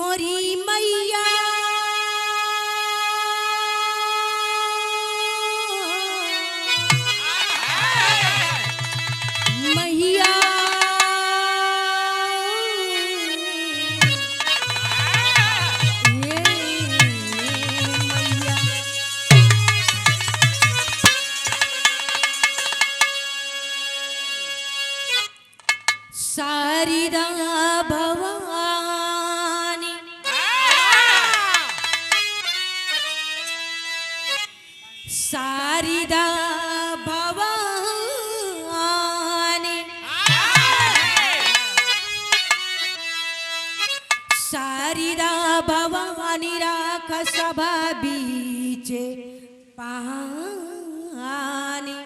मोरी मैया मैया सारिदा भवानी सारिदा भवानी सारिदा भवानी राख सभा बीचे पानी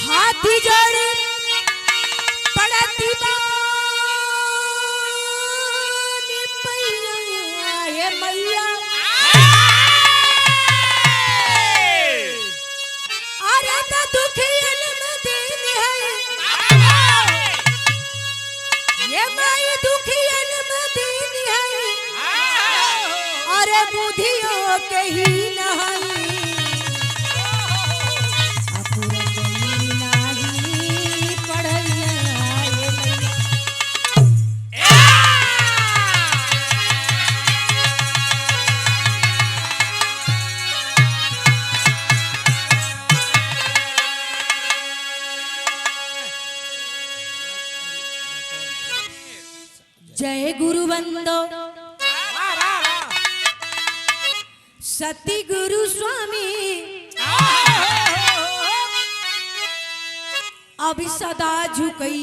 हाथी जोड़ी पड़ती बानी पैया ये मैया अरे तो दुखियन में दिन है ये माई दुखियन में दिन है अरे बुधियों के ही नहीं जय गुरु बंदो सती गुरु स्वामी अभी सदा झुकई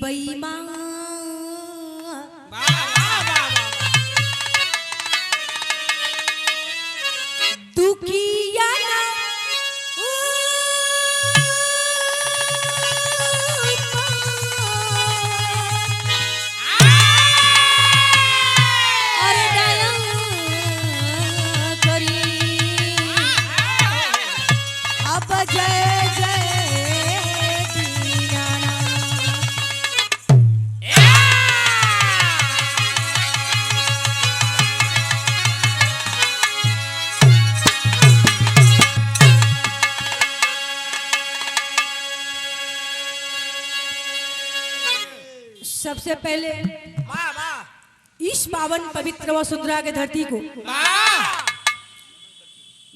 बैमा दुखिया सबसे पहले इस पावन पवित्र वसुंधरा के धरती को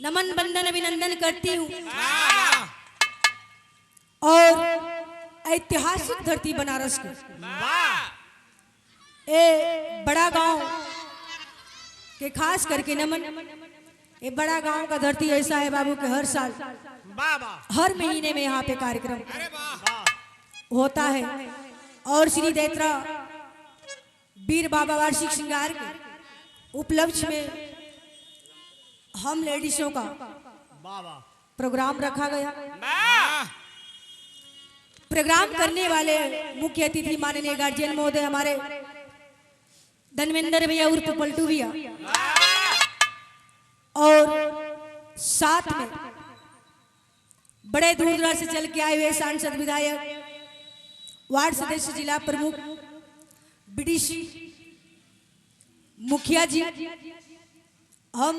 नमन बंदन अभिनंदन करती हूँ और ऐतिहासिक धरती बनारस को ए बड़ा गांव के खास करके नमन। ये बड़ा गांव का धरती ऐसा है बाबू के हर साल हर महीने में यहाँ पे कार्यक्रम होता है और श्री दैत्रा वीर बाबा वार्षिक श्रृंगार के उपलक्ष्य में हम लेडीजों का प्रोग्राम रखा गया। प्रोग्राम करने वाले मुख्य अतिथि माननीय गार्जियन महोदय हमारे धनविंदर भैया उर्फ पलटू भैया और साथ में बड़े दूर दराज से चल के आए हुए सांसद विधायक वार्ड सदस्य जिला प्रमुख बीडीसी मुखिया जी हम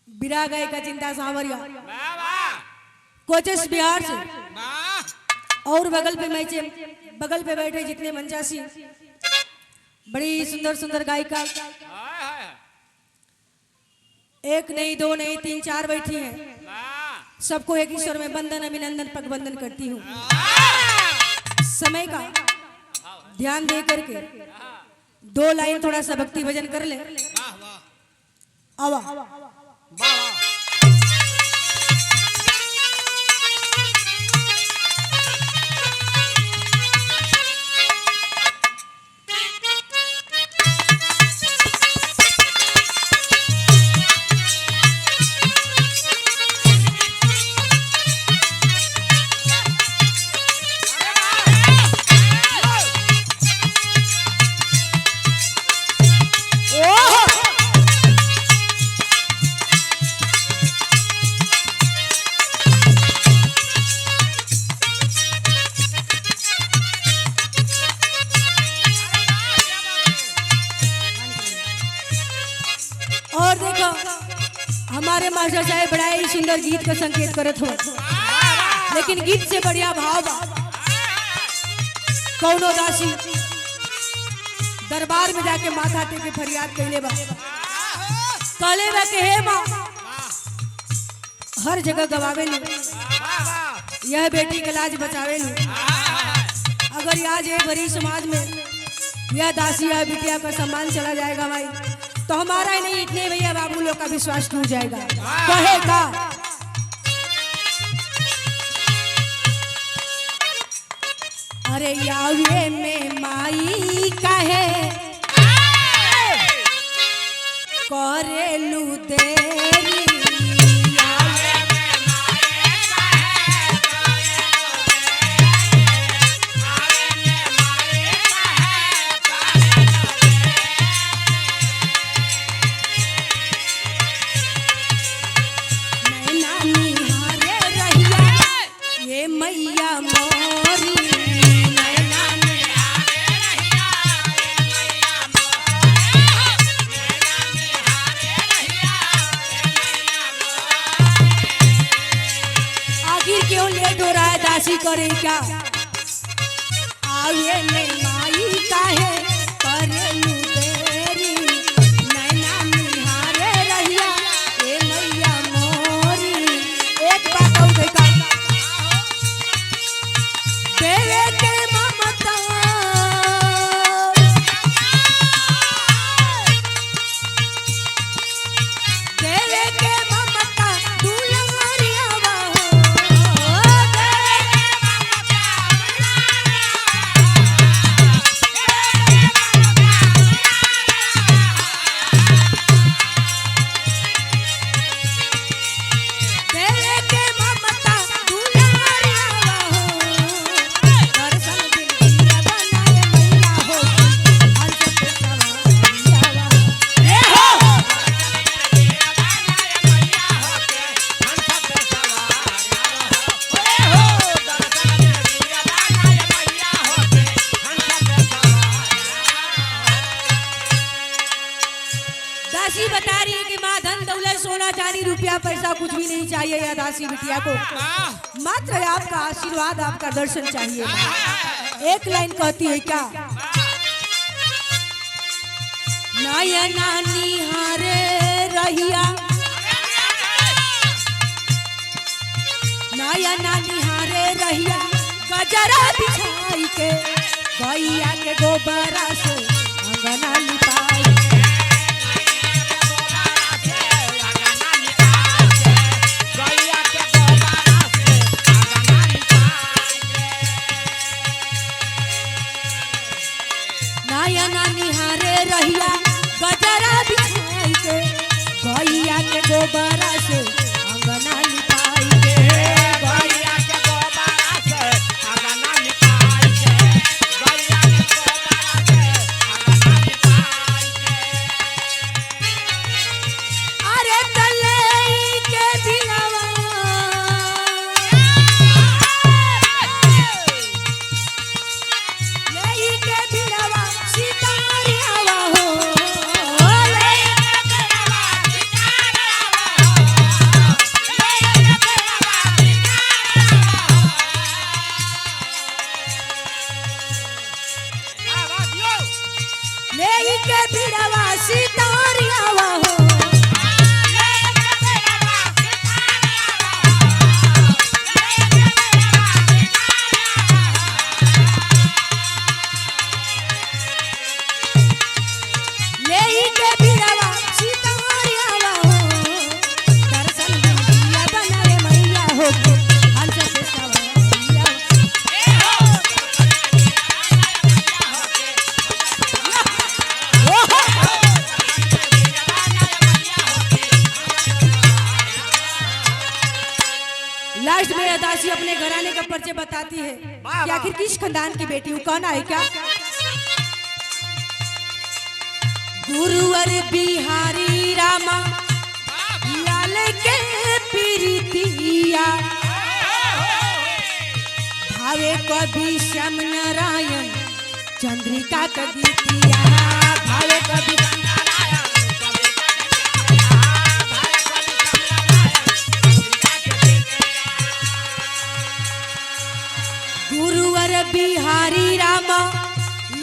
बिरा गए का चिंता सांवरिया कोचस बिहार से और बगल पे बैठे जितने मंचासी बड़ी सुंदर सुंदर गायिका एक नहीं दो नहीं तीन चार बैठी हैं सबको एक ईश्वर में बंदन अभिनंदन पग बंदन करती हूँ। समय का ध्यान दे करके दो लाइन थोड़ा सा भक्ति भजन कर ले। आवा मास्टर साहब बड़ा ही सुंदर गीत का संकेत करत हो, लेकिन गीत से बढ़िया भाव बा। कौनो दासी दरबार में जाके माथा टेके फरियाद कइले बा, कहले बा के हे माँ हर जगह गवावे लू, यह बेटी के लाज बचावे लू। अगर आज ये गरीब समाज में यह दासी या बिटिया का सम्मान चला जाएगा भाई, तो हमारा ही नहीं इतने भैया बाबू लोग का विश्वास टूट जाएगा। कहेगा अरे यावे में माई काहे करेलू देरी, मैया मोरी आखिर क्यों लेट हो रहा है दासी करे क्या? आवे में माई काहे करेलू देरी, नैना निहारे रहिया ए मैया मोरी। एक बात और देखा देवे के ममता देवे के ममता दुलारिया हो, देवे के ममता देवे के ममता दुलारिया हो, दर्शन दिलिया बनाए मैया हो, हंस पे सवारिया ए हो। दासी बता रही है कि माँ धन दौलत सोना चांदी रुपया पैसा कुछ भी नहीं चाहिए या दासी बिटिया को, मात्र आपका आशीर्वाद आपका दर्शन चाहिए। एक लाइन कहती है क्या? नयना निहारे रहिया नयना निहारे रहिया गजरा बिछाई के, गैया के गोबरा से अंगना लिपाई। नयना निहारे रहिया गजरा बिछाई के, गैया के गोबरा से अंगना लिपाई के, गैया के गोबरा से अंगना लिपाई के, गैया के गोबरा से अंगना लिपाई के। अरे तले के बिलवा ले के बिलवा सितारिया हो, ले के बिलवा सितारिया हो, ले के बिलवा सितारिया हो, ले के बिलवा सितारिया हो, ले के बिलवा सितारिया हो, दर्शन दिलिया बनाए मैया हो, हंस पे सवारिया लास्ट में यह दासी अपने घराने का परिचय बताती है कि आखिर किस खानदान की बेटी हूँ। कहना है क्या? गुरुवर बिहारी रामा लाल के प्रीतिया, भावे कवि श्याम नारायण चंद्रिका का गीतिया, भावे कवि गुरुवर बिहारी रामा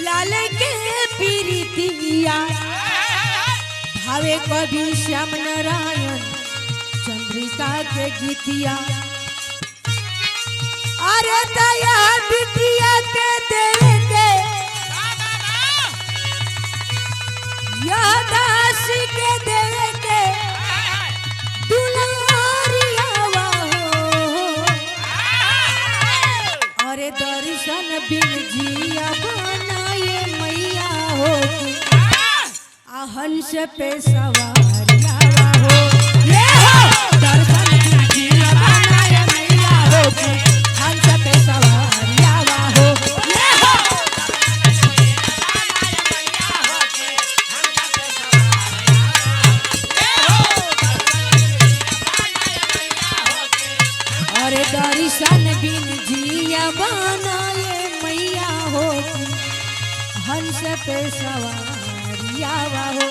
लाल के पीरितिया भावे कवि श्याम नारायण चंद्रिका के गीतिया अरे दया बिटिया के देवे के यह दासी के देवे के दुलारिया हो अरे दर्शन बिन जिया बनाए मैया हो हंस पे सवारिया हो ये हो दर्शन बिन जिया बनाए मैया हो हंस पे सवारिया हो ये हो अरे दर्शन बिन जिया बनाए मैया हो हंस पे सवारिया हो।